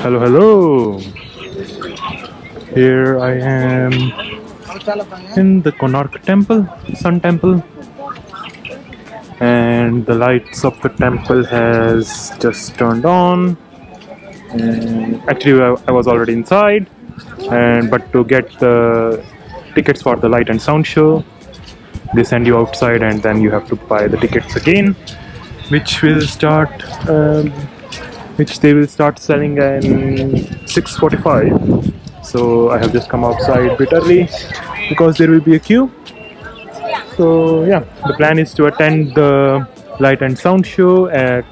Hello, hello. Here I am in the Konark temple, Sun temple, and the lights of the temple has just turned on. And actually, I was already inside, but to get the tickets for the light and sound show, they send you outside, and then you have to buy the tickets again, which will start. Which they will start selling in 6:45. So I have just come outside a bit early because there will be a queue. So yeah, the plan is to attend the light and sound show at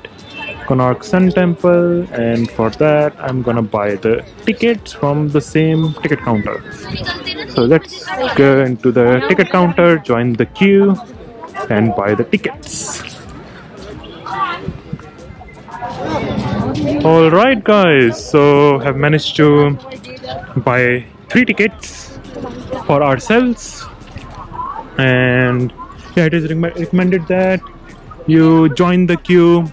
Konark Sun Temple, and for that I'm gonna buy the tickets from the same ticket counter. So let's go into the ticket counter, join the queue, and buy the tickets. Alright guys, so have managed to buy 3 tickets for ourselves, and yeah, it is recommended that you join the queue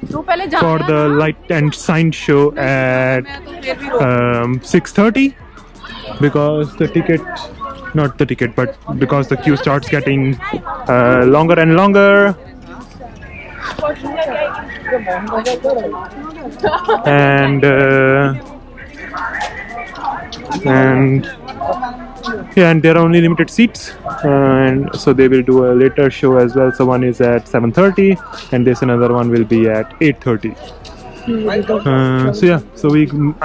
for the light and sound show at 6:30 because because the queue starts getting longer and longer. And there are only limited seats, and so they will do a later show as well. So one is at 7:30 and this another one will be at 8:30.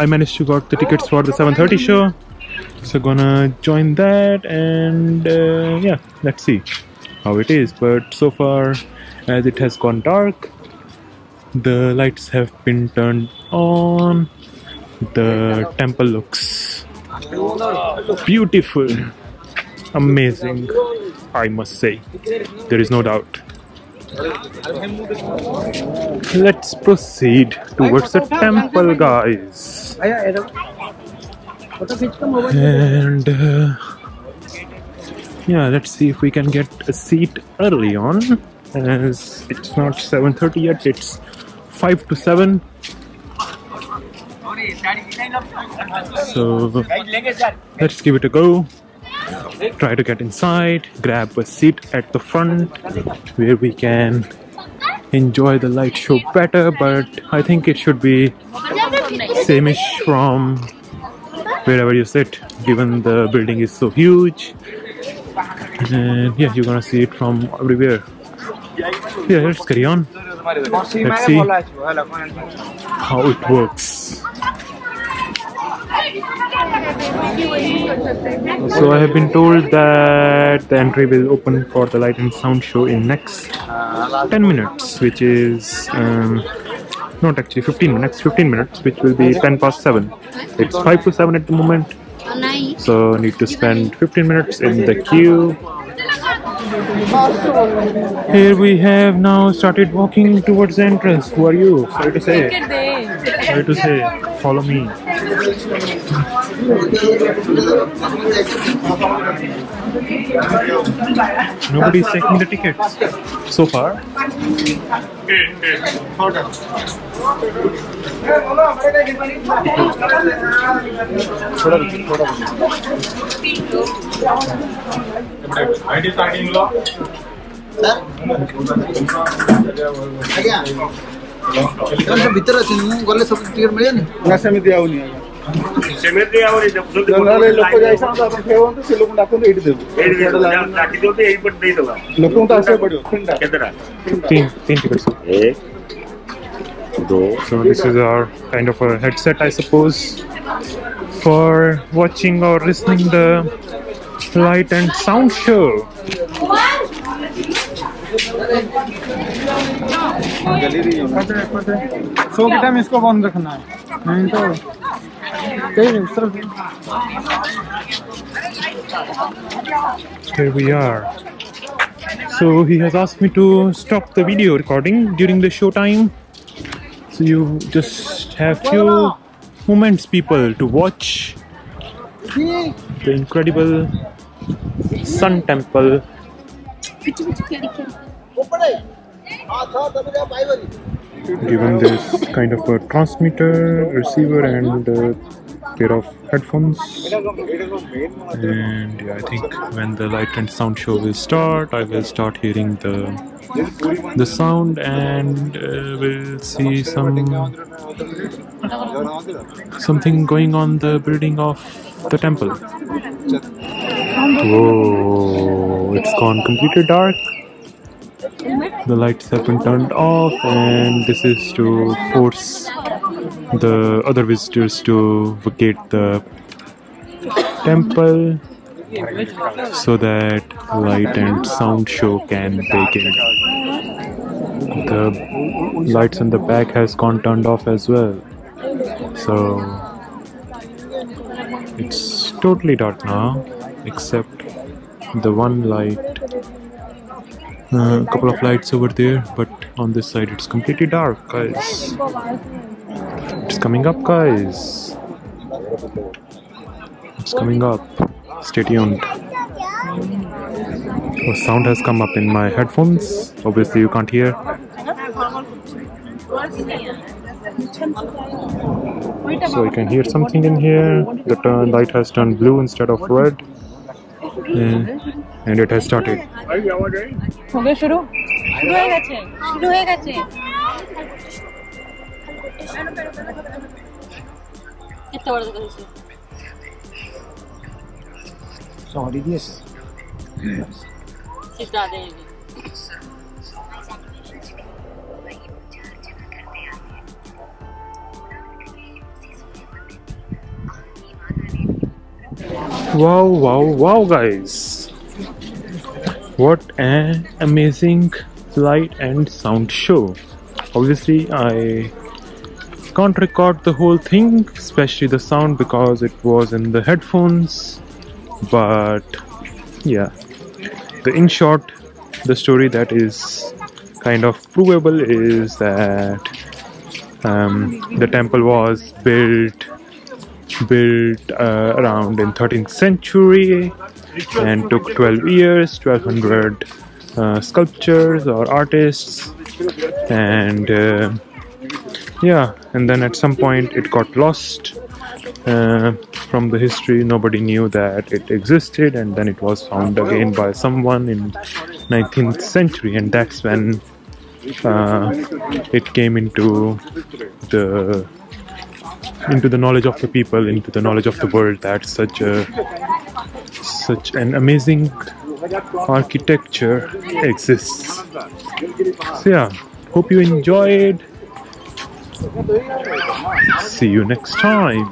I managed to got the tickets for the 7:30 show, so gonna join that, and yeah, let's see how it is. But so far, as it has gone dark, the lights have been turned on. The temple looks beautiful, amazing, I must say. There is no doubt. Let's proceed towards the temple, guys. And yeah, let's see if we can get a seat early on, as it's not 7:30 yet, it's 5 to 7. So let's give it a go. Try to get inside, grab a seat at the front where we can enjoy the light show better, but I think it should be same-ish from wherever you sit, given the building is so huge. And yeah, you're gonna see it from everywhere. Yeah, let's carry on. Let's see how it works. So I have been told that the entry will open for the light and sound show in next 10 minutes, which is not actually 15 minutes, 15 minutes, which will be 10 past 7. It's 5 to 7 at the moment, so need to spend 15 minutes in the queue. Here we have now started walking towards the entrance. Who are you? Sorry to say. Sorry to say. Follow me. Nobody's taking the tickets so far. ଭିତରେ ଅଛି ମୁଁ ଗଲେ ସବୁ ticket ମିଳିବନି ନା ସେମିତି ଆଉନି ସେମିତି ଆଉନି ଲୋକ ଯାଇଛନ୍ତି ଆପଣ ଫେରନ୍ତୁ ସେ ଲୋକଙ୍କୁ ଡାକନ୍ତୁ ଏଇଠି ଦେବୁ ଡାକି ଦିଅନ୍ତୁ ଏଇପଟେ ଦେଇଦେବା ଲୋକଙ୍କୁ ତ ଆସିବାକୁ ପଡ଼ିବ କେତେଟା 3 tickets. 1 2. So this is our kind of a headset, I suppose, for watching or listening the light and sound show. Show के टाइम इसको बंद रखना है नहीं तो Here we are. So he has asked me to stop the video recording during the show time. So you just have few moments, people, to watch the incredible Sun Temple. given this kind of a transmitter, receiver, and a pair of headphones. And yeah, I think when the light and sound show will start, I will start hearing the sound, and we'll see something going on the building of the temple. Whoa, it's gone completely dark. The lights have been turned off, and this is to force the other visitors to vacate the temple so that light and sound show can begin. The lights in the back has gone turned off as well, so it's totally dark now except the one light, a couple of lights over there, but on this side it's completely dark, guys. It's coming up, guys. It's coming up. Stay tuned. Oh, sound has come up in my headphones. Obviously you can't hear. So you can hear something in here. The light has turned blue instead of red. And it has started. শুরু হয়ে গেছে এত বড় কথা Sorry, yes. সিধা দে Wow, wow, wow, guys. What an amazing light and sound show. Obviously, I can't record the whole thing, especially the sound, because it was in the headphones. But yeah, in short, the story that is kind of provable is that the temple was built around in 13th century and took 12 years, 1200 sculptures or artists, and yeah, and then at some point it got lost from the history. Nobody knew that it existed, and then it was found again by someone in 19th century, and that's when it came into the knowledge of the people, into the knowledge of the world, that such an amazing architecture exists. So yeah, hope you enjoyed. See you next time.